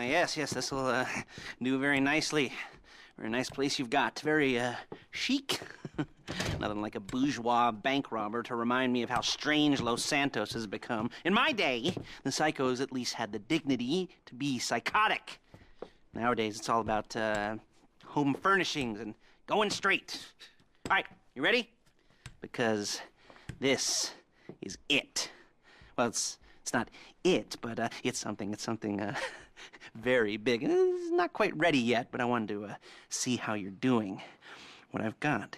Yes, this will do very nicely. Very nice place you've got. Very chic. Nothing like a bourgeois bank robber to remind me of how strange Los Santos has become. In my day, the psychos at least had the dignity to be psychotic. Nowadays, it's all about home furnishings and going straight. All right, you ready? Because this is it. Well, it's not it, but it's something very big. It's not quite ready yet, but I wanted to see how you're doing. What I've got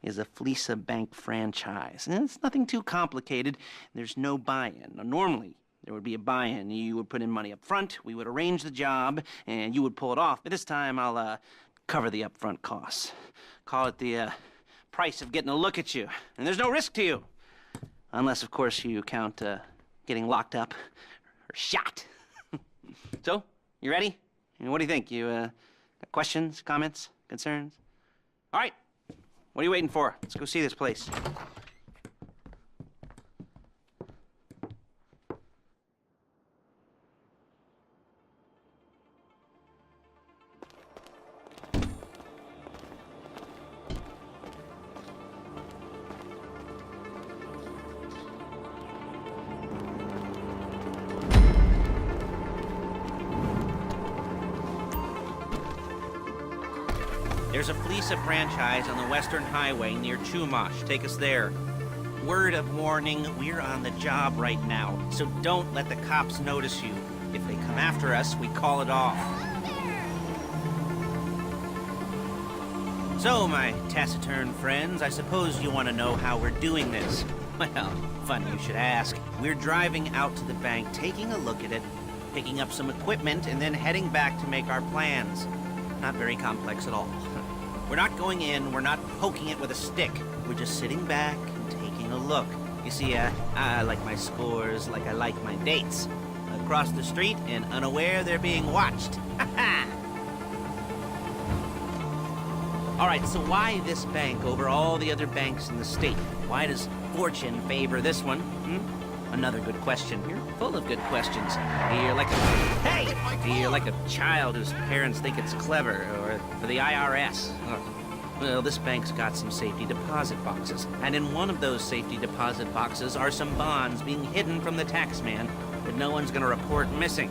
is a Fleeca bank franchise. And it's nothing too complicated. There's no buy-in. Now, normally, there would be a buy-in. You would put in money up front, we would arrange the job, and you would pull it off. But this time, I'll cover the upfront costs. Call it the price of getting a look at you. And there's no risk to you. Unless, of course, you count getting locked up or shot. So, you ready? What do you think? You got questions, comments, concerns? All right. What are you waiting for? Let's go see this place. There's a Fleeca franchise on the Western Highway near Chumash. Take us there. Word of warning, we're on the job right now, so don't let the cops notice you. If they come after us, we call it off. So, my taciturn friends, I suppose you want to know how we're doing this. Well, funny you should ask. We're driving out to the bank, taking a look at it, picking up some equipment, and then heading back to make our plans. Not very complex at all. We're not going in, we're not poking it with a stick. We're just sitting back and taking a look. You see, I like my scores like I like my dates. Across the street and unaware they're being watched. All right, so why this bank over all the other banks in the state? Why does fortune favor this one? Another good question. You're full of good questions. You're like you're like a child whose parents think it's clever, or for the IRS. Well, this bank's got some safety deposit boxes, and in one of those safety deposit boxes are some bonds being hidden from the tax man that no one's gonna report missing.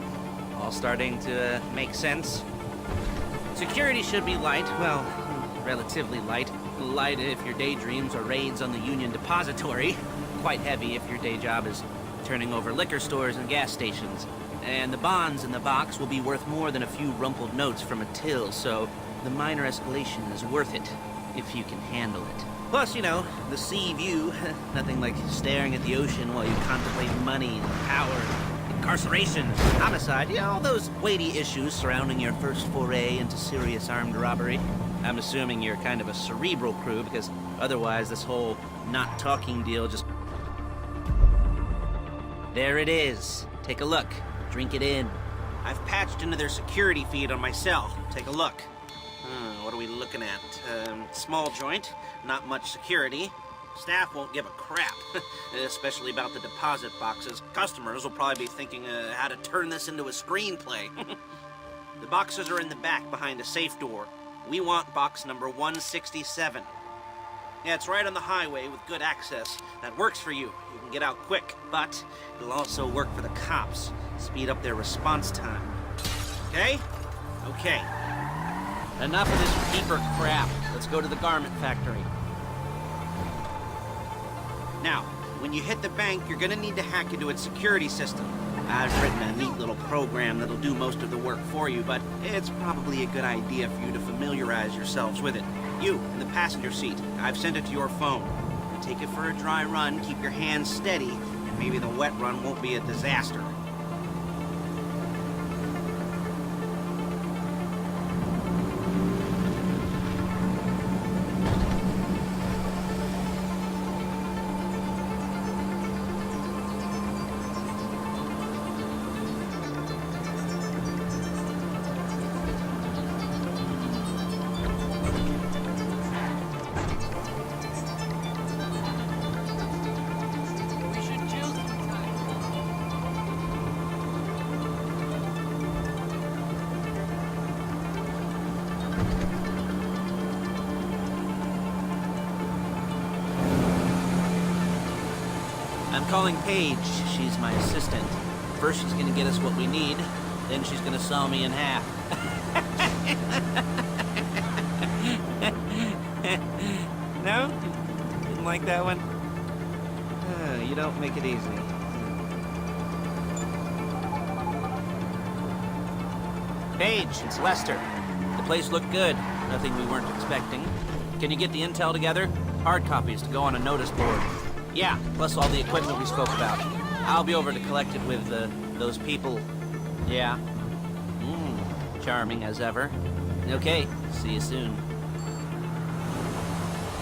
All starting to make sense? Security should be light, well, relatively light. Light if your daydreams are raids on the Union Depository. Quite heavy if your day job is turning over liquor stores and gas stations. And the bonds in the box will be worth more than a few rumpled notes from a till, so the minor escalation is worth it, if you can handle it. Plus, you know, the sea view, nothing like staring at the ocean while you contemplate money and power, incarceration, homicide, you know, all those weighty issues surrounding your first foray into serious armed robbery. I'm assuming you're kind of a cerebral crew, because otherwise this whole not talking deal just... There it is. Take a look. Drink it in. I've patched into their security feed on my cell. Take a look. What are we looking at? Small joint, not much security. Staff won't give a crap, especially about the deposit boxes. Customers will probably be thinking how to turn this into a screenplay. The boxes are in the back behind a safe door. We want box number 167. Yeah, it's right on the highway with good access. That works for you. You can get out quick, but it'll also work for the cops. Speed up their response time. Okay? Okay. Enough of this peeper crap. Let's go to the garment factory. Now, when you hit the bank, you're gonna need to hack into its security system. I've written a neat little program that'll do most of the work for you, but it's probably a good idea for you to familiarize yourselves with it. You, in the passenger seat, I've sent it to your phone. And take it for a dry run, keep your hands steady, and maybe the wet run won't be a disaster. I'm calling Paige. She's my assistant. First she's gonna get us what we need, then she's gonna saw me in half. No? Didn't like that one? You don't make it easy. Paige, it's Lester. The place looked good. Nothing we weren't expecting. Can you get the intel together? Hard copies to go on a notice board. Yeah, plus all the equipment we spoke about. I'll be over to collect it with those people. Yeah. Charming as ever. Okay, see you soon.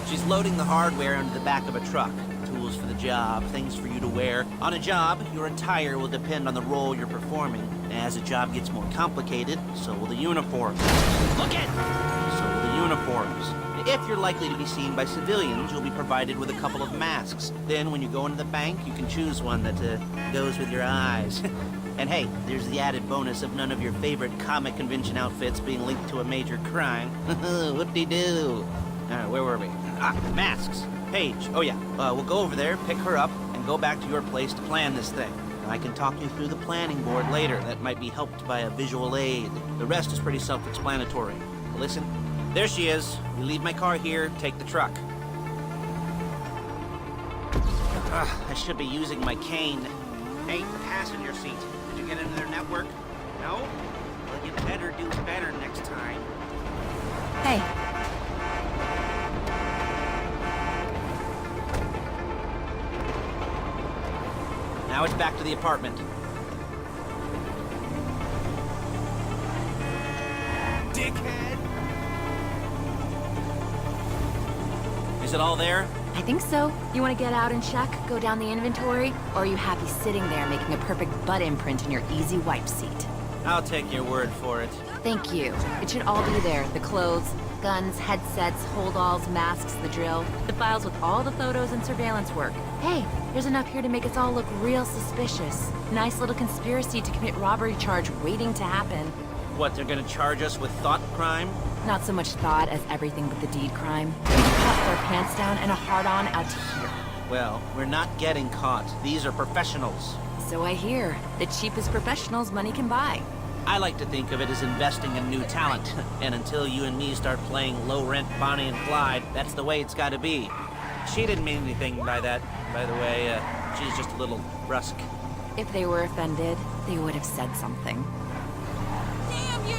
She's loading the hardware into the back of a truck. Tools for the job, things for you to wear. On a job, your attire will depend on the role you're performing. As the job gets more complicated, so will the uniforms. Look it! So will the uniforms. If you're likely to be seen by civilians, you'll be provided with a couple of masks. Then when you go into the bank, you can choose one that goes with your eyes. And hey, there's the added bonus of none of your favorite comic convention outfits being linked to a major crime. Whoop-de-doo. Where were we? Masks. Paige. Oh yeah, we'll go over there, pick her up, and go back to your place to plan this thing. I can talk you through the planning board later. That might be helped by a visual aid. The rest is pretty self-explanatory. Listen, there she is. We leave my car here, take the truck. I should be using my cane. Hey, passenger seat. Did you get into their network? No? Well, you better do better next time. Hey. Now it's back to the apartment. Dickhead! Is it all there? I think so. You want to get out and check, go down the inventory? Or are you happy sitting there making a perfect butt imprint in your easy wipe seat? I'll take your word for it. Thank you. It should all be there. The clothes, guns, headsets, holdalls, masks, the drill. The files with all the photos and surveillance work. Hey, there's enough here to make us all look real suspicious. Nice little conspiracy to commit robbery charge waiting to happen. What, they're gonna charge us with thought crime? Not so much thought as everything but the deed crime. We caught with our pants down and a hard-on out to here. Well, we're not getting caught. These are professionals. So I hear. The cheapest professionals money can buy. I like to think of it as investing in new talent. And until you and me start playing low-rent Bonnie and Clyde, that's the way it's gotta be. She didn't mean anything by that, by the way. She's just a little brusque. If they were offended, they would have said something. Damn you!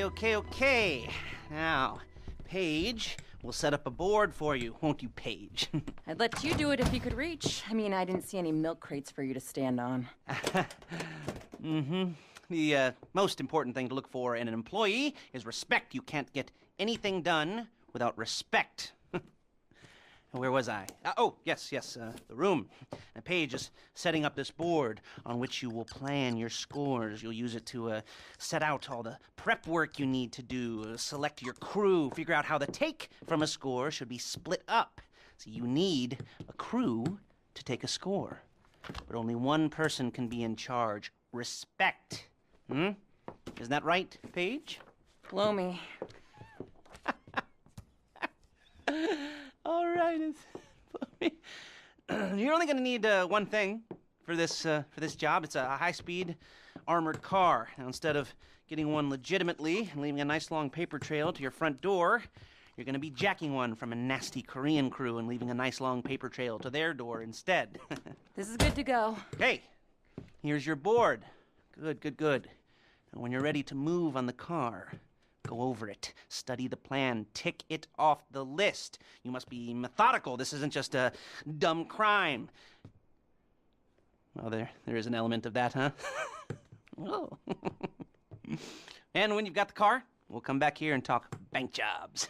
Okay. Now, Paige, we'll set up a board for you, won't you, Paige? I'd let you do it if you could reach. I mean, I didn't see any milk crates for you to stand on. The most important thing to look for in an employee is respect. You can't get anything done without respect. Where was I? Yes, the room. And Paige is setting up this board on which you will plan your scores. You'll use it to set out all the prep work you need to do, select your crew, figure out how the take from a score should be split up. So you need a crew to take a score. But only one person can be in charge. Respect. Isn't that right, Paige? Blow me. All right, you're only going to need one thing for this job. It's a high-speed armored car. Now, instead of getting one legitimately and leaving a nice long paper trail to your front door, You're gonna be jacking one from a nasty Korean crew and leaving a nice long paper trail to their door instead. This is good to go. Hey, here's your board. Good, good, good. And when you're ready to move on the car, go over it, study the plan, tick it off the list. You must be methodical. This isn't just a dumb crime. Well, there is an element of that, huh? Oh. And when you've got the car, we'll come back here and talk bank jobs.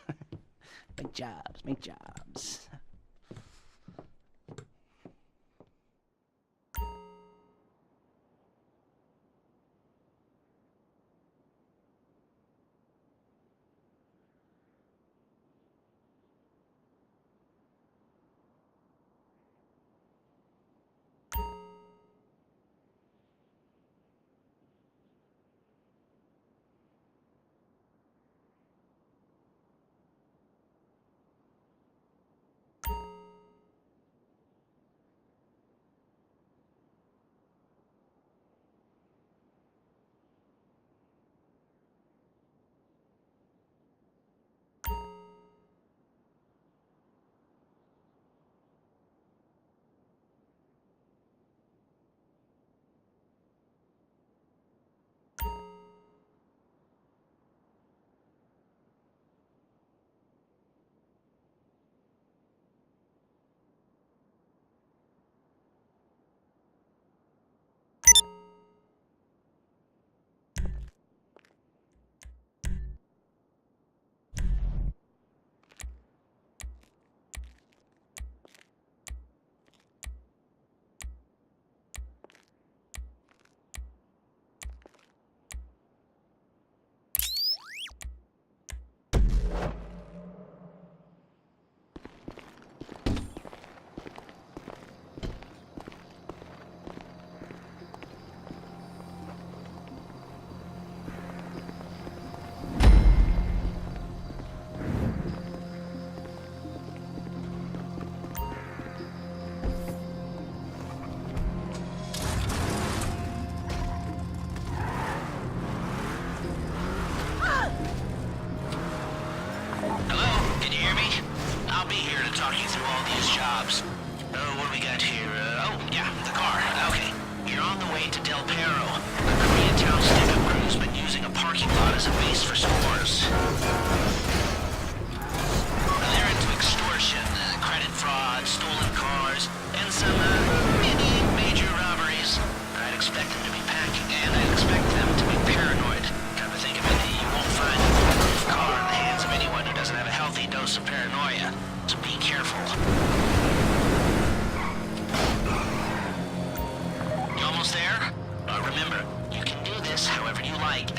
Bank jobs, bank jobs.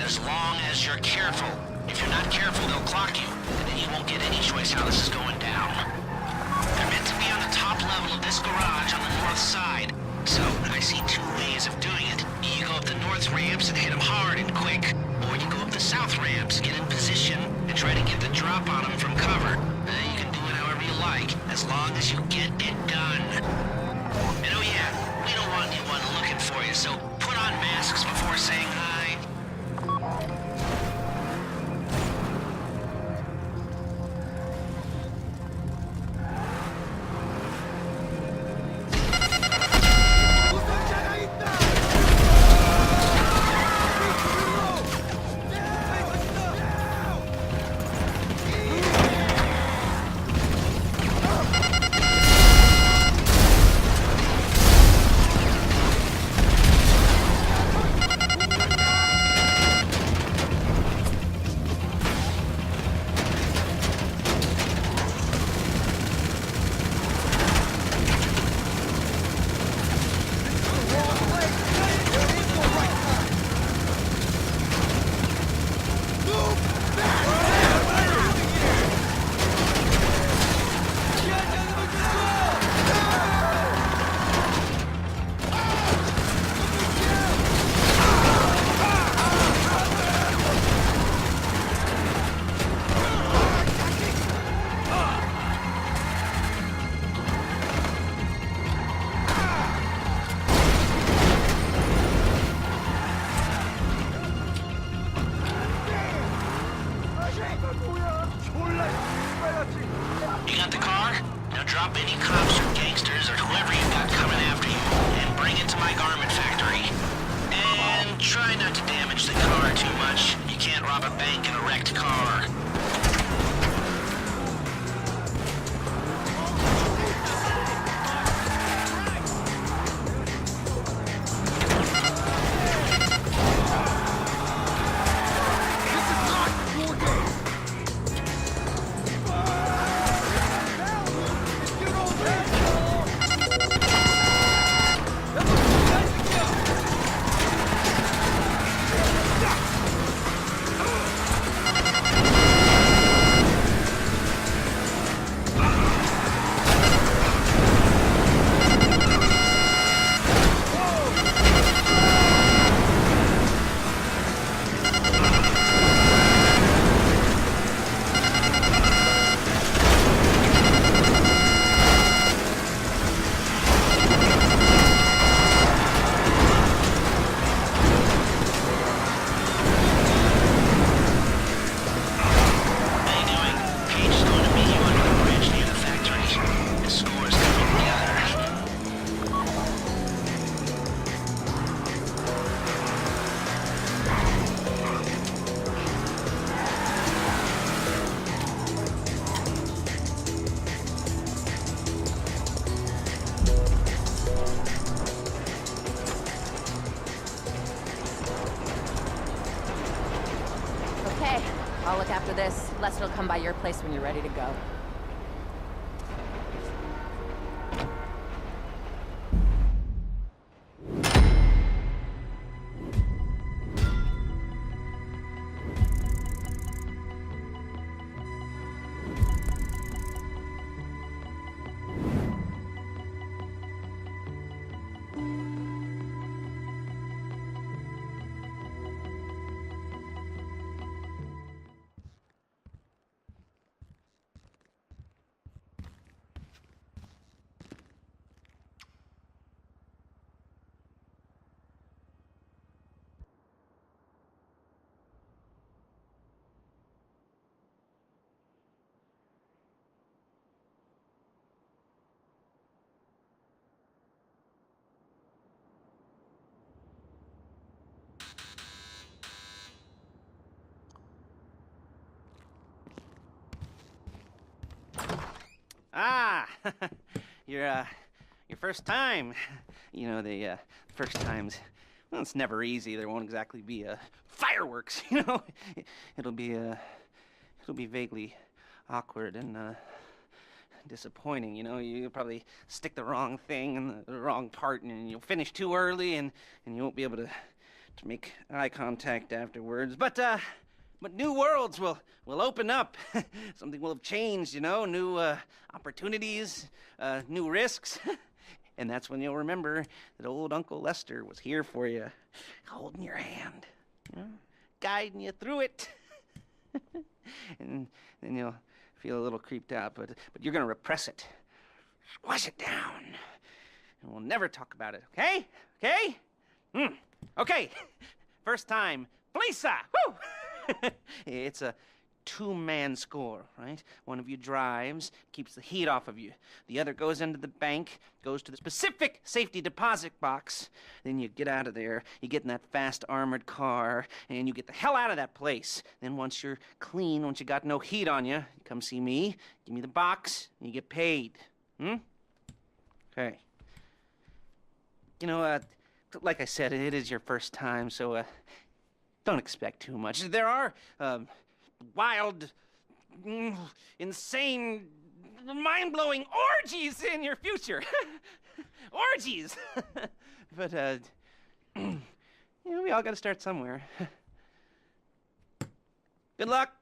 as long as you're careful. If you're not careful, they'll clock you, and then you won't get any choice how this is going down. They're meant to be on the top level of this garage on the north side. So, I see two ways of doing it. You go up the north ramps and hit them hard and quick, or you go up the south ramps, get in position, and try to get the drop on them from cover. You can do it however you like, as long as you get it done. And oh yeah, we don't want anyone looking for you, so put on masks before saying hi. You got the car? Now drop any cops or gangsters or whoever you got coming after you and bring it to my garment factory. And try not to damage the car too much. You can't rob a bank in a wrecked car. Okay, I'll look after this. Lester will come by your place when you're ready to go. Ah, your first time. You know, the first times, well, it's never easy. There won't exactly be fireworks, you know. It'll be vaguely awkward and disappointing, you know. You'll probably stick the wrong thing in the wrong part, and you'll finish too early, and you won't be able to make eye contact afterwards. But new worlds will open up. Something will have changed, you know. New opportunities, new risks. And that's when you'll remember that old Uncle Lester was here for you, holding your hand, you know, guiding you through it. And then you'll feel a little creeped out, but you're gonna repress it, squash it down, and we'll never talk about it. Okay? Okay? Okay. First time, Fleeca. Woo! It's a two-man score, right? One of you drives, keeps the heat off of you. The other goes into the bank, goes to the specific safety deposit box. Then you get out of there, you get in that fast armored car, and you get the hell out of that place. Then once you're clean, once you got no heat on you, you come see me, give me the box, and you get paid. Okay. You know, like I said, it is your first time, so don't expect too much. There are wild, insane, mind-blowing orgies in your future. Orgies! But, you know, we all gotta start somewhere. Good luck!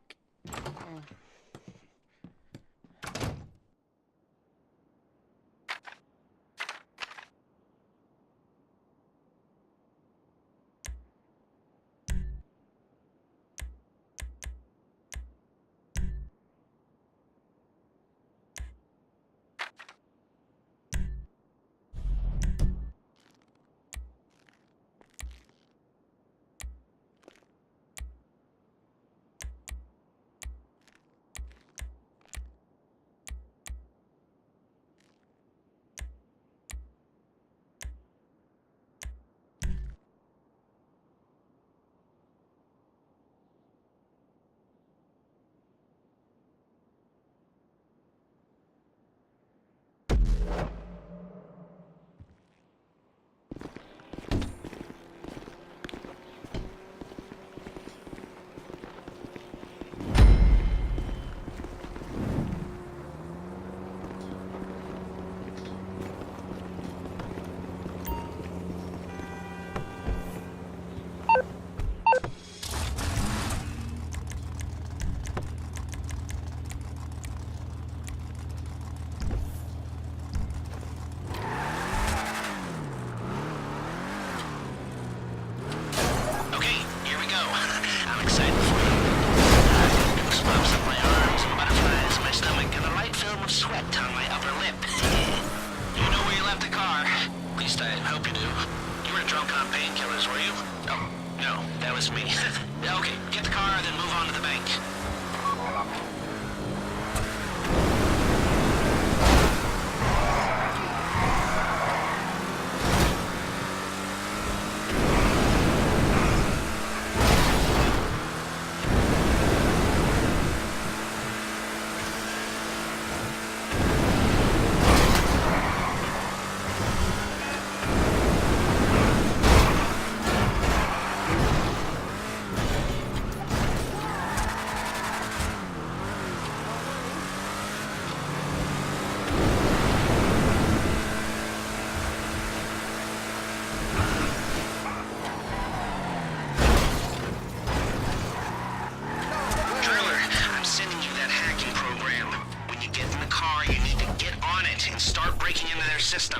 start breaking into their system.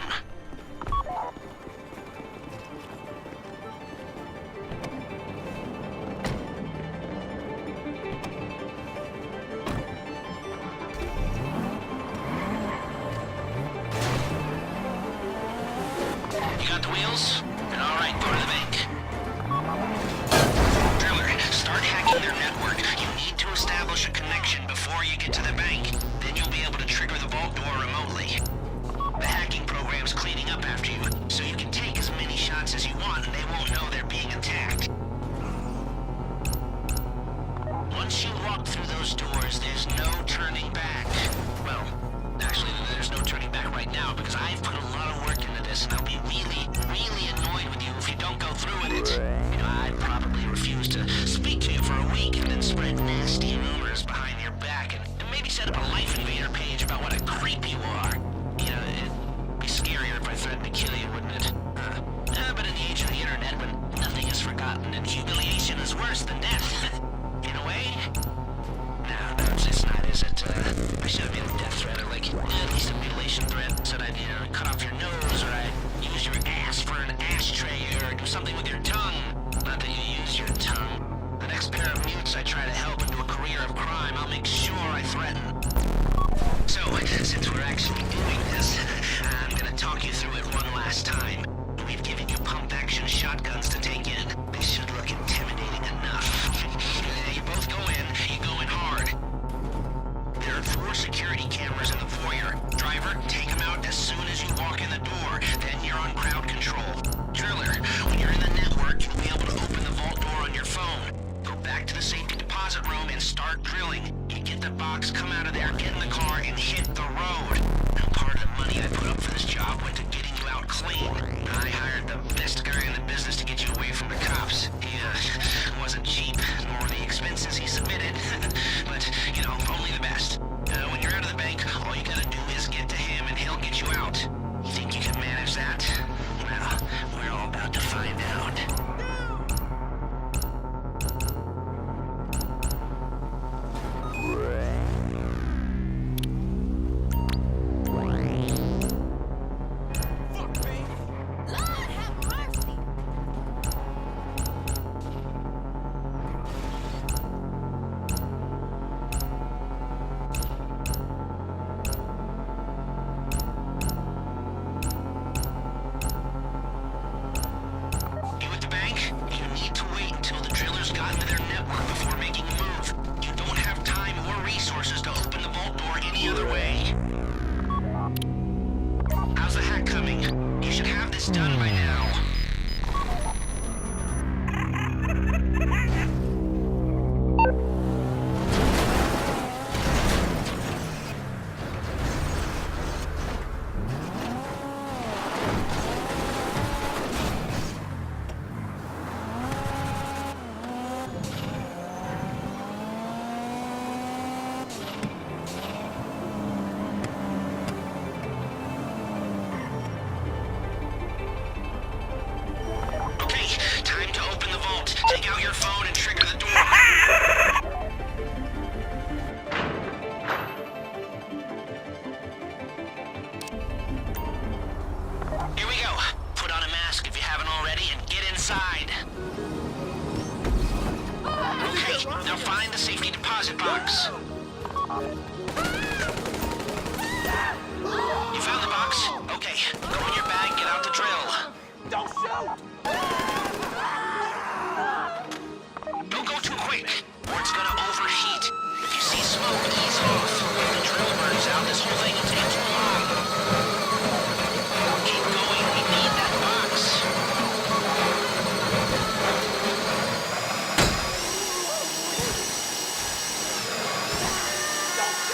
You got the wheels? Then all right, go to the bank. Driller, start hacking their network. You need to establish a connection before you get to the bank. Then you'll be able to trigger the vault door remotely. The hacking program's cleaning up after you, so you can take as many shots as you want and they won't know they're being attacked. Once you walk through those doors, there's no turning back. Well, actually, there's no turning back right now because I've put a lot of work into this and I'll be really, really annoyed with you if you don't go through with it. You know, I'd probably refuse to speak to you for a week and then spread nasty rumors behind your back and maybe set up a Life Invader page about what a creep you are. You know, it'd be scarier if I threatened to kill you, wouldn't it? But in the age of the internet, when nothing is forgotten and humiliation is worse than death, in a way? No, it's not, is it? I should have made a death threat or like, at least a mutilation threat. Said I'd, cut off your nose or I'd use your ass for an ashtray or do something with your tongue. Not that you use your tongue. The next pair of mutes I try to help into a career of crime, I'll make sure I threaten. So, since we're actually doing this, I'm gonna talk you through it one last time. We've given you pump-action shotguns to take in. They should look intimidating enough. You both go in, you go in hard. There are 4 security cameras in the foyer. Driver, take them out as soon as you walk in the door. Then you're on crowd control. Driller, when you're in the network, you'll be able to open the vault door on your phone. Go back to the safety deposit room and start drilling. You get the box, come out of there, get in the car, and hit the road. Now, part of the money I put up for this job went to getting you out clean. I hired the best guy in the business to get you away from the cops. He wasn't cheap, nor the expenses he submitted. But, only the best. When you're out of the bank, all you gotta do is get to him and he'll get you out. You think you can manage that? Well, we're all about to find out. Lord have mercy! You at the bank? You need to wait until the drillers got into their network before making a move. You don't have time or resources to open the vault door any other way. How's the hack coming? You should have this done by now. Take out your phone and trigger the door. Here we go. Put on a mask if you haven't already and get inside. Okay, now find the safety deposit box. You found the box? Okay, go in your bag, get out the drill. Don't shoot! Don't go too quick, or it's gonna overheat. If you see smoke, ease off. If the drill burns out, this whole thing will take too long. Keep going, we need that box. Don't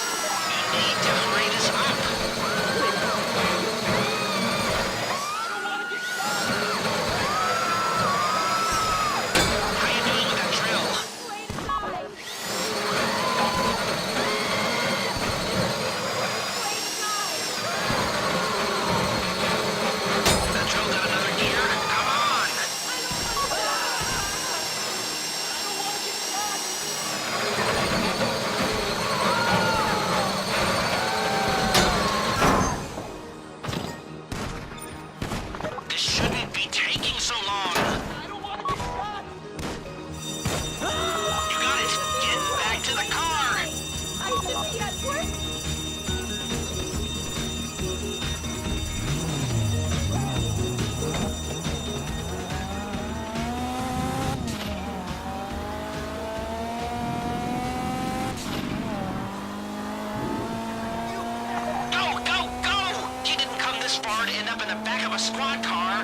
have a squad car.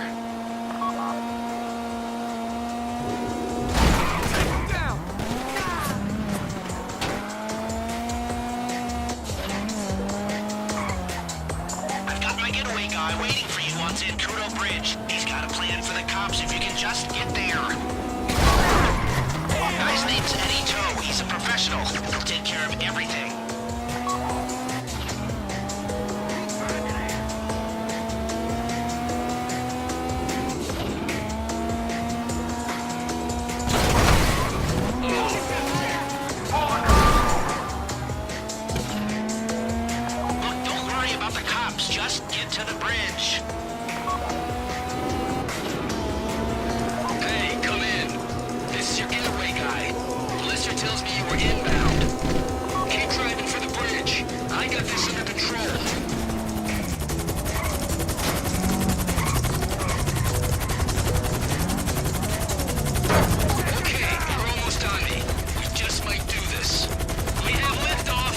Down! I've got my getaway guy waiting for you on Zancudo Bridge. He's got a plan for the cops if you can just get there. Guy's name's Eddie Toe. He's a professional. He'll take care of everything. Look, don't worry about the cops. Just get to the bridge. Hey, come in. This is your getaway guy. Lister tells me you were inbound. Keep driving for the bridge. I got this under control. Okay, you're almost on me. We just might do this. We have liftoff.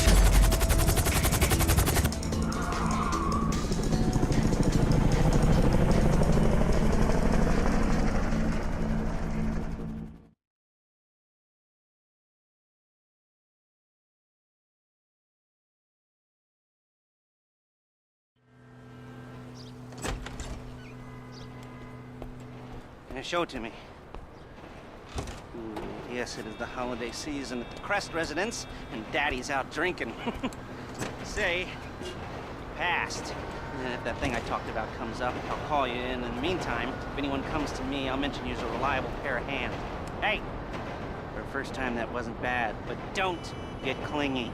Show it to me. Ooh, yes, it is the holiday season at the Crest residence, and Daddy's out drinking. Say, passed. And if that thing I talked about comes up, I'll call you in. In the meantime, if anyone comes to me, I'll mention you as a reliable pair of hands. Hey, for a first time, that wasn't bad, but don't get clingy.